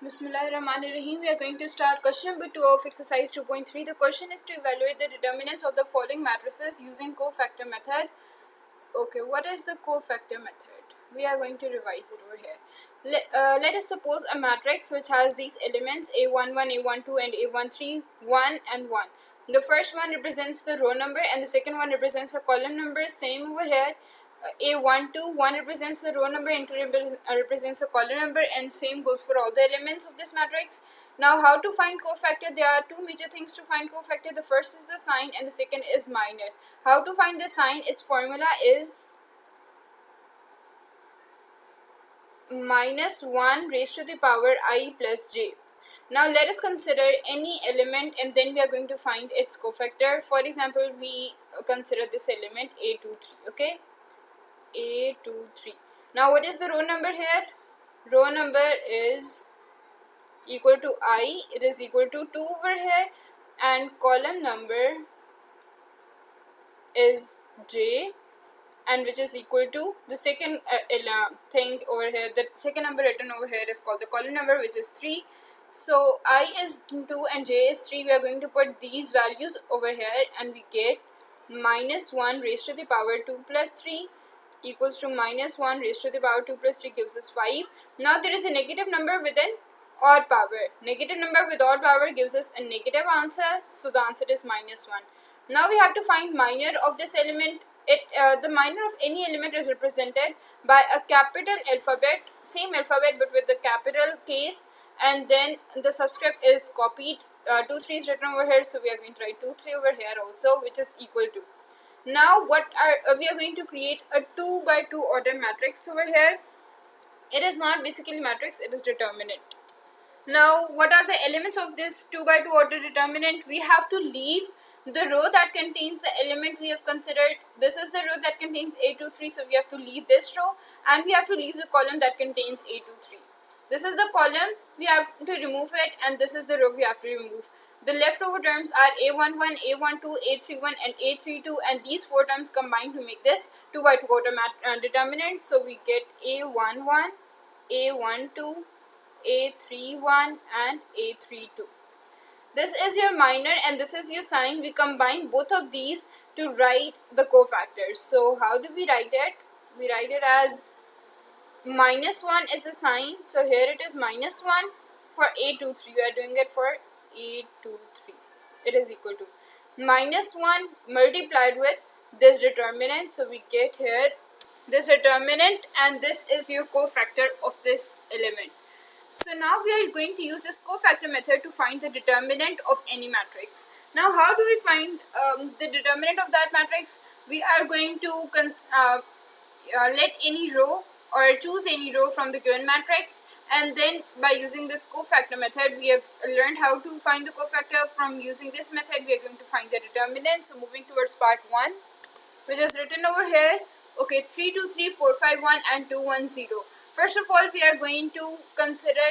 Bismillahirrahmanirrahim. We are going to start question number 2 of exercise 2.3. The question is to evaluate the determinants of the following matrices using cofactor method. Okay, what is the cofactor method? We are going to revise it over here. Let us suppose a matrix which has these elements A11, A12 and A13, 1 and 1. The first one represents the row number and the second one represents the column number. Same over here. A12, 1 represents the row number and 2 represents the column number, and same goes for all the elements of this matrix. Now, how to find cofactor? There are two major things to find cofactor. The first is the sign and the second is minor. How to find the sign? Its formula is minus 1 raised to the power I plus j. Now let us consider any element and then we are going to find its cofactor. For example, we consider this element A23, okay? A23. Now what is the row number here? Row number is equal to I, it is equal to 2 over here, and column number is j, and which is equal to the second thing over here. The second number written over here is called the column number, which is 3. So I is 2 and j is 3. We are going to put these values over here and we get minus 1 raised to the power 2 plus 3 equals to minus 1 raised to the power 2 plus 3 gives us 5. Now there is a negative number with an odd power. Negative number with odd power gives us a negative answer, so the answer is minus 1. Now we have to find minor of this element. The minor of any element is represented by a capital alphabet, same alphabet but with the capital case, and then the subscript is copied. 2 3 is written over here, so we are going to write 2 3 over here also, which is equal to. Now we are going to create a 2 by 2 order matrix over here. It is not basically matrix, it is determinant. Now what are the elements of this 2 by 2 order determinant? We have to leave the row that contains the element we have considered. This is the row that contains A23, so we have to leave this row, and we have to leave the column that contains A23. This is the column, we have to remove it, and this is the row we have to remove. The leftover terms are A11, A12, A31 and A32, and these 4 terms combine to make this 2 by 2 order determinant. So we get A11, A12, A31 and A32. This is your minor and this is your sign. We combine both of these to write the cofactors. So how do we write it? We write it as minus 1 is the sign. So here it is minus 1 for A23. We are doing it for A23. It is equal to minus 1 multiplied with this determinant. So we get here this determinant, and this is your cofactor of this element. So now we are going to use this cofactor method to find the determinant of any matrix. Now how do we find the determinant of that matrix? We are going to let any row or choose any row from the given matrix, and then by using this cofactor method we have learned how to find the cofactor. From using this method we are going to find the determinant. So moving towards part 1, which is written over here. Okay, 3 2 3 4 5 1 and 2 1 0. First of all, we are going to consider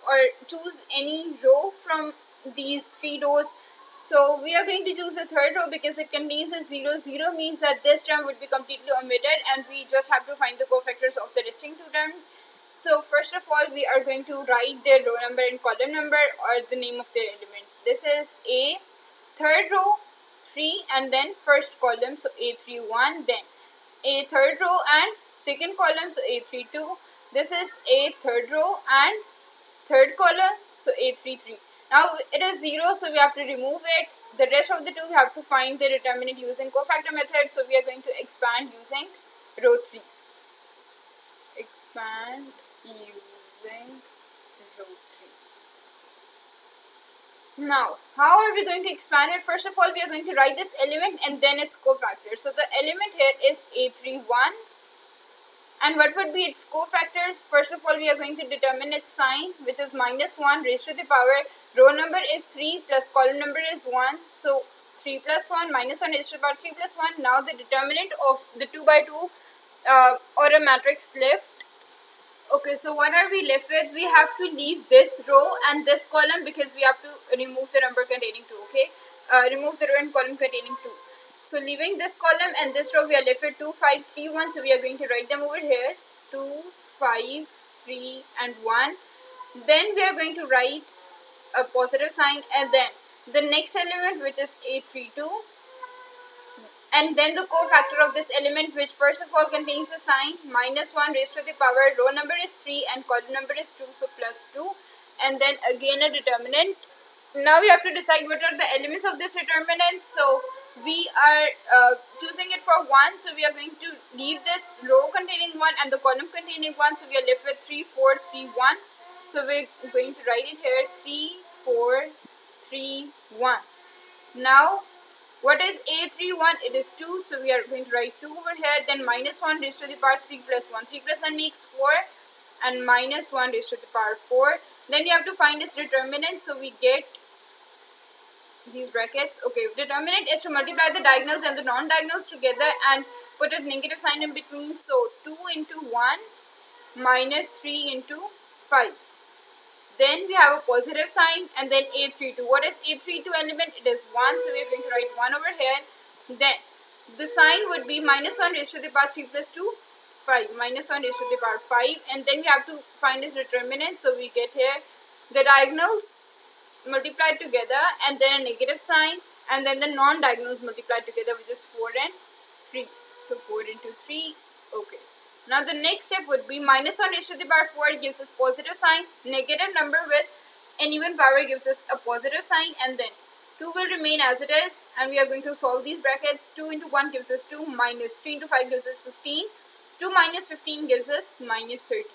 or choose any row from these 3 rows. So we are going to choose the third row because it contains a 0. 0 means that this term would be completely omitted, and we just have to find the cofactors of the distinct 2 terms. So first of all, we are going to write their row number and column number or the name of their element. This is A, third row, 3, and then first column, so A31, then A third row and second column, so A32. This is A third row and third column, so A33. Now it is 0, so we have to remove it. The rest of the 2 we have to find the determinant using cofactor method. So we are going to expand using row 3. Expand using row 3. Now, how are we going to expand it? First of all, we are going to write this element and then its cofactor. So the element here is A31. And what would be its cofactors? First of all, we are going to determine its sign, which is minus 1 raised to the power. Row number is 3 plus column number is 1. So 3 plus 1 minus 1 raised to the power 3 plus 1. Now the determinant of the 2 by 2 or a matrix left. Okay, so what are we left with? We have to leave this row and this column because we have to remove the number containing 2, okay? Remove the row and column containing 2. So leaving this column and this row, we are left with 2, 5, 3, 1. So we are going to write them over here. 2, 5, 3 and 1. Then we are going to write a positive sign, and then the next element, which is A32, and then the cofactor of this element, which first of all contains the sign -1 raised to the power, row number is 3 and column number is 2, so +2, and then again a determinant. Now we have to decide what are the elements of this determinant. So we are choosing it for 1, so we are going to leave this row containing 1 and the column containing 1, so we are left with 3, 4, 3, 1. So we're going to write it here 3, 4, 3, 1. Now what is A31? It is 2, so we are going to write 2 over here. Then -1 raised to the power 3 plus 1. 3 plus 1 makes 4, and -1 raised to the power 4. Then we have to find its determinant, so we get these brackets. Okay, determinant is to multiply the diagonals and the non-diagonals together and put a negative sign in between. So 2 into 1 minus 3 into 5. Then we have a positive sign, and then A32. What is A32 element? It is 1, so we are going to write 1 over here. Then the sign would be -1 raised to the power 3 plus 2, 5. -1 raised to the power 5. And then we have to find its determinant, so we get here the diagonals multiplied together and then a negative sign, and then the non-diagonals multiplied together, which is 4 and 3. So 4 into 3. Okay. Now the next step would be -1 raised to the power 4 gives us positive sign, negative number with an even power gives us a positive sign, and then 2 will remain as it is, and we are going to solve these brackets. 2 into 1 gives us 2, minus 3 into 5 gives us 15, 2 minus 15 gives us -13,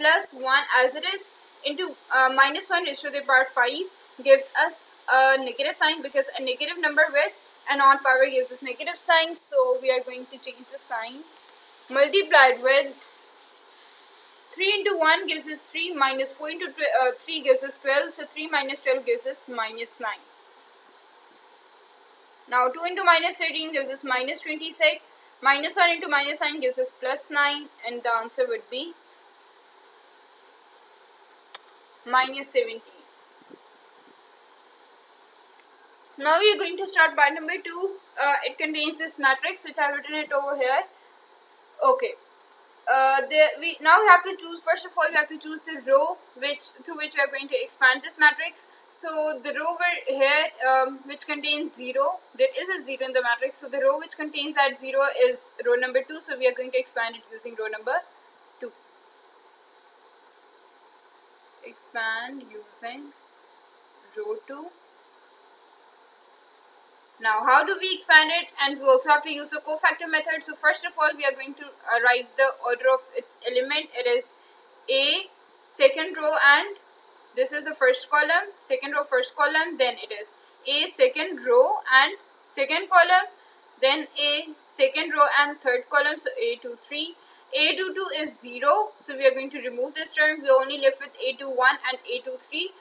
plus 1 as it is into -1 raised to the power 5 gives us a negative sign, because a negative number with an odd power gives us negative sign, so we are going to change the sign. Multiplied with 3 into 1 gives us 3, minus 4 into 3 gives us 12, so 3 minus 12 gives us -9. Now 2 into -13 gives us -26, -1 into -9 gives us +9, and the answer would be -17. Now we are going to start part number 2. It contains this matrix, which I have written it over here. Okay. Now we have to choose. First of all, we have to choose the row through which we are going to expand this matrix. So the row over here, which contains 0, there is a 0 in the matrix. So the row which contains that 0 is row number 2. So we are going to expand it using row number 2. Expand using row 2. Now, how do we expand it? And we also have to use the cofactor method. So first of all, we are going to write the order of its element. It is A, second row, and this is the first column, second row, first column. Then it is A, second row and second column. Then A, second row and third column. So A23. A22 is 0. So we are going to remove this term. We are only left with A21 and A23.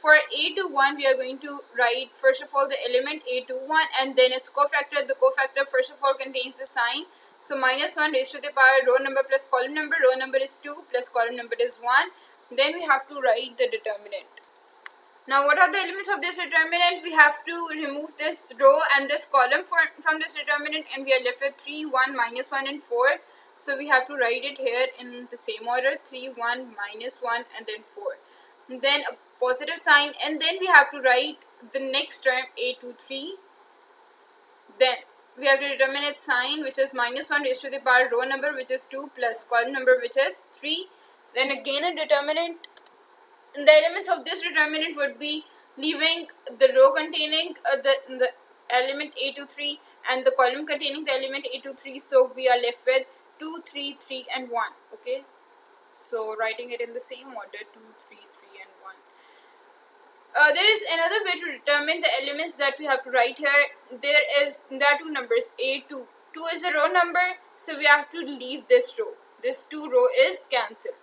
For A21, we are going to write first of all the element A21 and then its cofactor. The cofactor first of all contains the sign. So -1 raised to the power row number plus column number. Row number is 2 plus column number is 1. Then we have to write the determinant. Now what are the elements of this determinant? We have to remove this row and this column from this determinant, and we are left with 3, 1, -1 and 4. So we have to write it here in the same order: 3, 1, -1 and then 4. Then a positive sign, and then we have to write the next term A23. Then we have to determine its sign, which is -1 raised to the power row number, which is 2, plus column number, which is 3. Then again a determinant. And the elements of this determinant would be leaving the row containing the element A23 and the column containing the element A23. So we are left with 2, 3, 3 and 1. Okay, so writing it in the same order: 2, 3, 3 and 1. There is another way to determine the elements that we have to write here. There are two numbers, A2. 2 is the row number, so we have to leave this row. This 2 row is cancelled.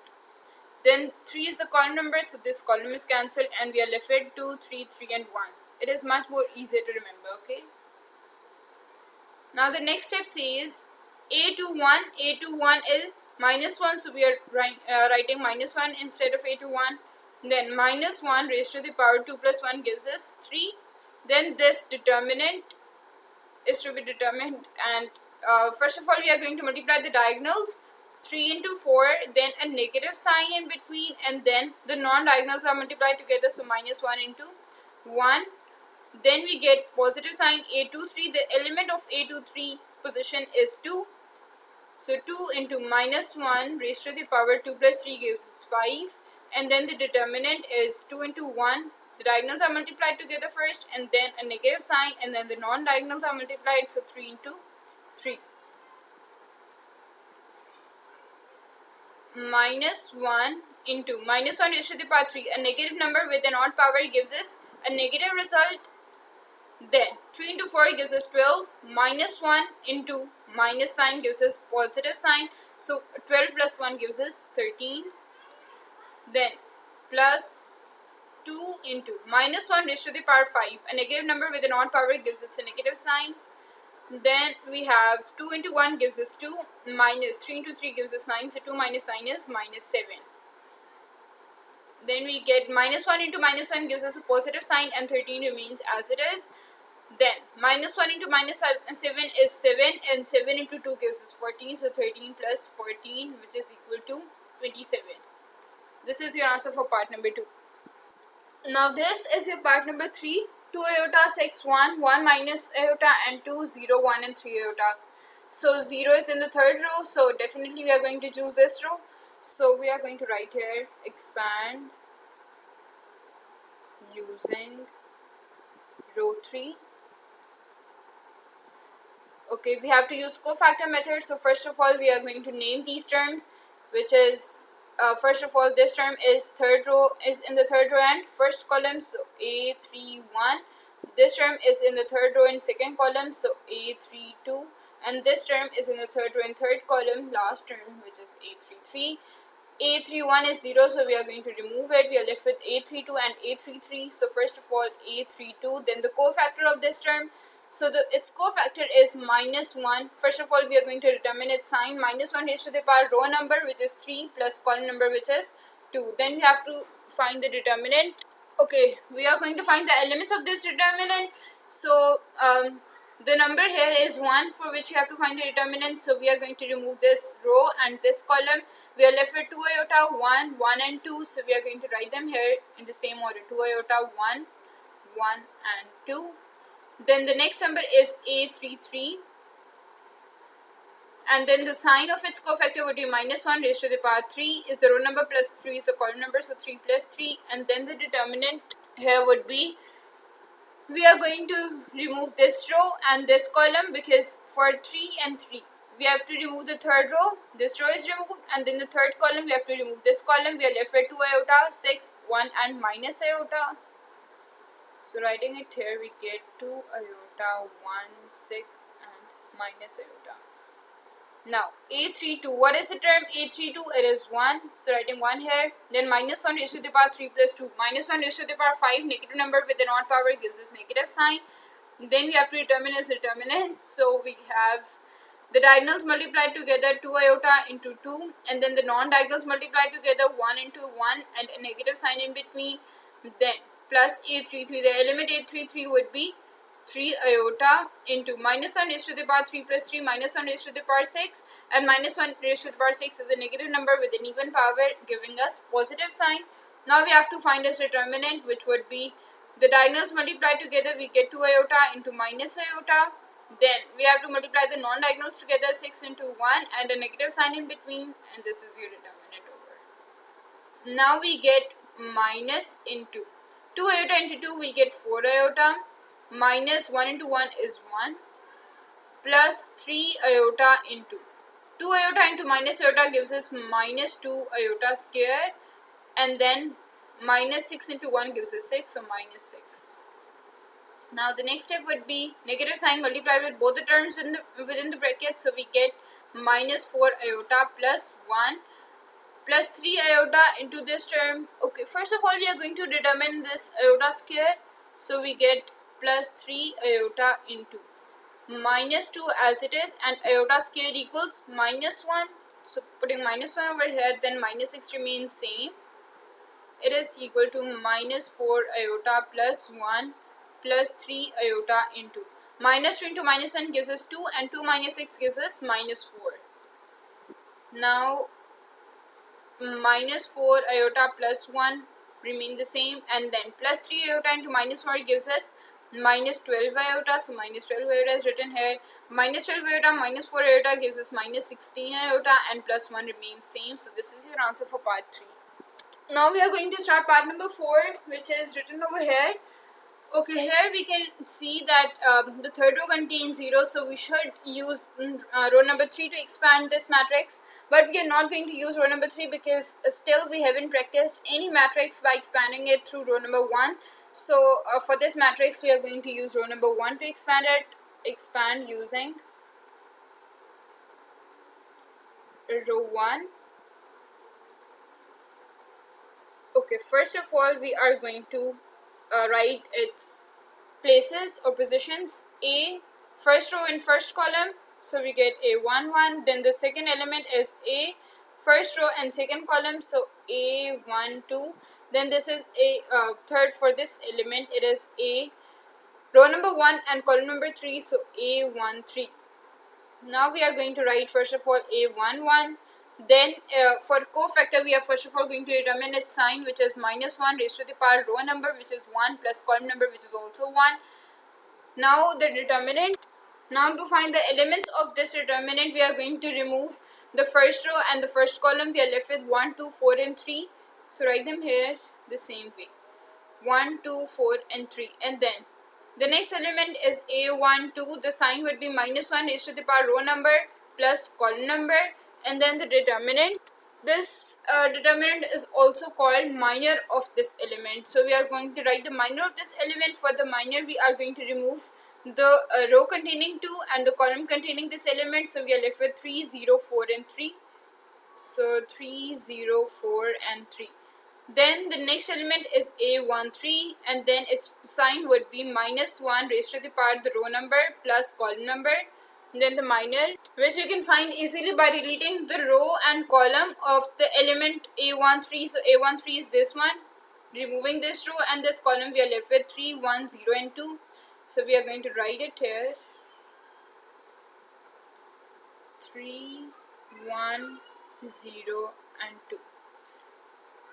Then 3 is the column number, so this column is cancelled, and we are left with 2, 3, 3 and 1. It is much more easier to remember. Okay. Now the next step says A21. A21 is -1, so we are writing -1 instead of A21. Then -1 raised to the power 2 plus 1 gives us 3. Then this determinant is to be determined, and first of all we are going to multiply the diagonals. 3 into 4, then a negative sign in between, and then the non-diagonals are multiplied together, so minus 1 into 1. Then we get positive sign a23. The element of a23 position is 2. So 2 into minus 1 raised to the power 2 plus 3 gives us 5. And then the determinant is 2 into 1. The diagonals are multiplied together first, and then a negative sign, and then the non-diagonals are multiplied, so 3 into 3. Minus 1 into minus 1 raised to the power 3. A negative number with an odd power gives us a negative result. Then 3 into 4 gives us 12. Minus 1 into minus sign gives us positive sign. So 12 plus 1 gives us 13. Then plus 2 into minus 1 raised to the power 5. A negative number with an odd power gives us a negative sign. Then we have 2 into 1 gives us 2, minus 3 into 3 gives us 9, so 2 minus 9 is minus 7. Then we get minus 1 into minus 1 gives us a positive sign, and 13 remains as it is. Then minus 1 into minus 7 is 7, and 7 into 2 gives us 14, so 13 plus 14, which is equal to 27. This is your answer for part number 2. Now this is your part number 3. 2 iota, 6, 1, 1 minus iota, and 2, 0, 1, and 3 iota. So 0 is in the third row, so definitely we are going to choose this row. So we are going to write here, expand using row 3. Okay, we have to use cofactor method. So first of all, we are going to name these terms, which is first of all, this term is in the third row and first column, so A31. This term is in the third row and second column, so A32. And this term is in the third row and third column, last term, which is A33. A31 is 0, so we are going to remove it. We are left with A32 and A33. So first of all, A32, then the cofactor of this term. So its cofactor is minus 1. First of all, we are going to determine its sign. Minus 1 raised to the power row number, which is 3, plus column number, which is 2. Then we have to find the determinant. Okay, we are going to find the elements of this determinant. So the number here is 1, for which we have to find the determinant. So we are going to remove this row and this column. We are left with 2 iota, 1, 1 and 2. So we are going to write them here in the same order. 2 iota, 1, 1 and 2. Then the next number is A33, and then the sign of its cofactor would be minus 1 raised to the power 3 is the row number, plus 3 is the column number, so 3 plus 3. And then the determinant here would be, we are going to remove this row and this column, because for 3 and 3 we have to remove the third row. This row is removed, and then the third column we have to remove this column. We are left with 2 iota, 6, 1 and minus iota. So writing it here, we get 2 iota, 1, 6 and minus iota. Now A32, what is the term A32? It is 1, so writing 1 here. Then minus 1 raised to the power 3 plus 2. Minus 1 raised to the power 5, negative number with an odd power gives us negative sign. Then we have to determine its determinant. So we have the diagonals multiplied together, 2 iota into 2, and then the non-diagonals multiplied together, 1 into 1, and a negative sign in between. Then plus A33, the element A33 would be 3 iota into minus 1 raised to the power 3 plus 3, minus 1 raised to the power 6, and minus 1 raised to the power 6 is a negative number with an even power giving us positive sign. Now we have to find its determinant, which would be the diagonals multiplied together, we get 2 iota into minus iota. Then we have to multiply the non-diagonals together, 6 into 1 and a negative sign in between, and this is your determinant over. Now we get minus into 2 iota into 2, we get 4 iota, minus 1 into 1 is 1, plus 3 iota into 2 iota into minus iota gives us minus 2 iota square, and then minus 6 into 1 gives us 6, so minus 6. Now the next step would be negative sign multiplied with both the terms within the bracket, so we get minus 4 iota plus 1 plus 3 iota into this term. Okay, first of all we are going to determine this iota square, so we get plus 3 iota into minus 2 as it is, and iota square equals minus 1. So putting minus 1 over here, then minus 6 remains same. It is equal to minus 4 iota plus 1 plus 3 iota into minus 2 into minus 1 gives us 2, and 2 minus 6 gives us minus 4. Now minus 4 iota plus 1 remain the same, and then plus 3 iota into minus 4 gives us minus 12 iota. So minus 12 iota is written here. Minus 12 iota minus 4 iota gives us minus 16 iota, and plus 1 remains same. So this is your answer for part 3. Now we are going to start part number 4, which is written over here. Okay, here we can see that the third row contains 0, so we should use row number 3 to expand this matrix, but we are not going to use row number 3 because still we haven't practiced any matrix by expanding it through row number 1. So for this matrix we are going to use row number 1 to expand it. Expand using row 1. Okay, first of all we are going to write its places or positions. A, first row in first column, so we get A1 1. Then the second element is A, first row and second column, so A1 2. Then this is a third for this element, it is A, row number 1 and column number 3, so A1 3. Now we are going to write first of all A1 1. Then for cofactor we are first of all going to determine its sign, which is minus 1 raised to the power row number, which is 1, plus column number, which is also 1. Now the determinant. Now to find the elements of this determinant, we are going to remove the first row and the first column. We are left with 1, 2, 4 and 3. So write them here the same way. 1, 2, 4 and 3. And then the next element is A1 2. The sign would be minus 1 raised to the power row number plus column number. And then the determinant. This determinant is also called minor of this element. So we are going to write the minor of this element. For the minor we are going to remove the row containing 2 and the column containing this element. So we are left with 3, 0, 4 and 3. So 3, 0, 4 and 3. Then the next element is A1 3, and then its sign would be minus 1 raised to the power the row number plus column number. Then the minor, which you can find easily by deleting the row and column of the element A1 3. So A1 3 is this one. Removing this row and this column, we are left with 3, 1, 0 and 2. So we are going to write it here. 3, 1, 0 and 2.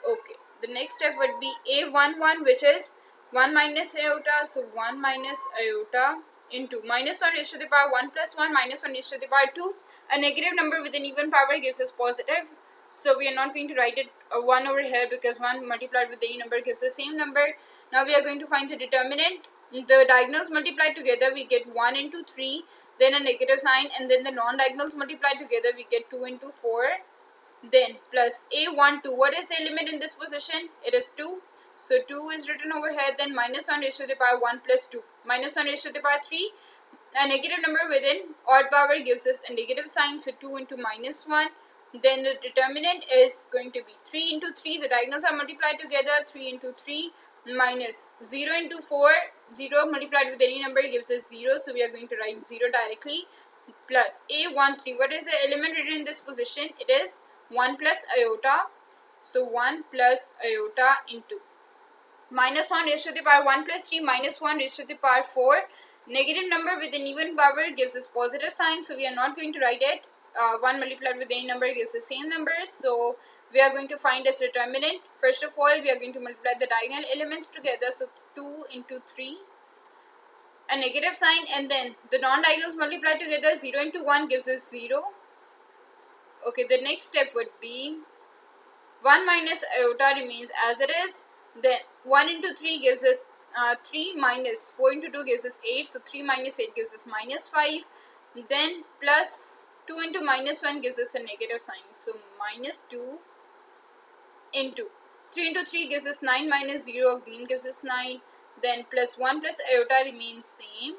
Okay, the next step would be A1 1, which is 1 minus iota. So 1 minus iota into minus 1 raised to the power 1 plus 1 minus 1 raised to the power 2. A negative number with an even power gives us positive. So we are not going to write it 1 over here because 1 multiplied with any number gives the same number. Now we are going to find the determinant. The diagonals multiplied together we get 1 into 3, then a negative sign, and then the non-diagonals multiplied together we get 2 into 4. Then plus A1 2. What is the element in this position? It is 2. So 2 is written over here. Then minus 1 raised to the power 1 plus 2. Minus 1 raised to the power 3. A negative number within odd power gives us a negative sign. So 2 into minus 1. Then the determinant is going to be 3 into 3. The diagonals are multiplied together. 3 into 3 minus 0 into 4. 0 multiplied with any number gives us 0. So we are going to write 0 directly. Plus A1 3. What is the element written in this position? It is 1 plus iota. So 1 plus iota into minus 1 raised to the power 1 plus 3 minus 1 raised to the power 4. Negative number with an even power gives us positive sign. So we are not going to write it. 1 multiplied with any number gives the same number. So we are going to find its determinant. First of all, we are going to multiply the diagonal elements together. So 2 into 3. A negative sign, and then the non-diagonals multiplied together. 0 into 1 gives us 0. Okay, the next step would be 1 minus iota remains as it is. Then 1 into 3 gives us 3 minus 4 into 2 gives us 8. So 3 minus 8 gives us minus 5. Then plus 2 into minus 1 gives us a negative sign. So minus 2 into 3 into 3 gives us 9 minus 0 again gives us 9. Then plus 1 plus iota remains same.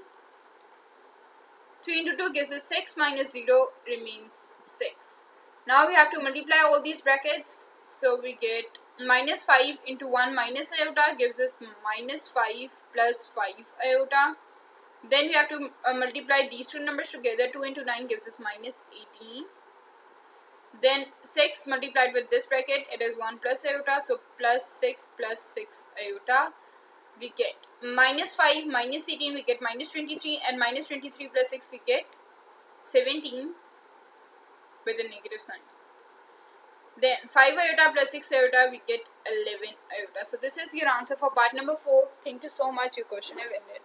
3 into 2 gives us 6 minus 0 remains 6. Now we have to multiply all these brackets. So we get minus 5 into 1 minus iota gives us minus 5 plus 5 iota. Then we have to multiply these two numbers together. 2 into 9 gives us minus 18. Then 6 multiplied with this bracket, it is 1 plus iota. So plus 6 iota. We get minus 5 minus 18, we get minus 23, and minus 23 plus 6 we get 17 with a negative sign. Then 5 iota plus 6 iota, we get 11 iota. So this is your answer for part number 4. Thank you so much. Your question have ended.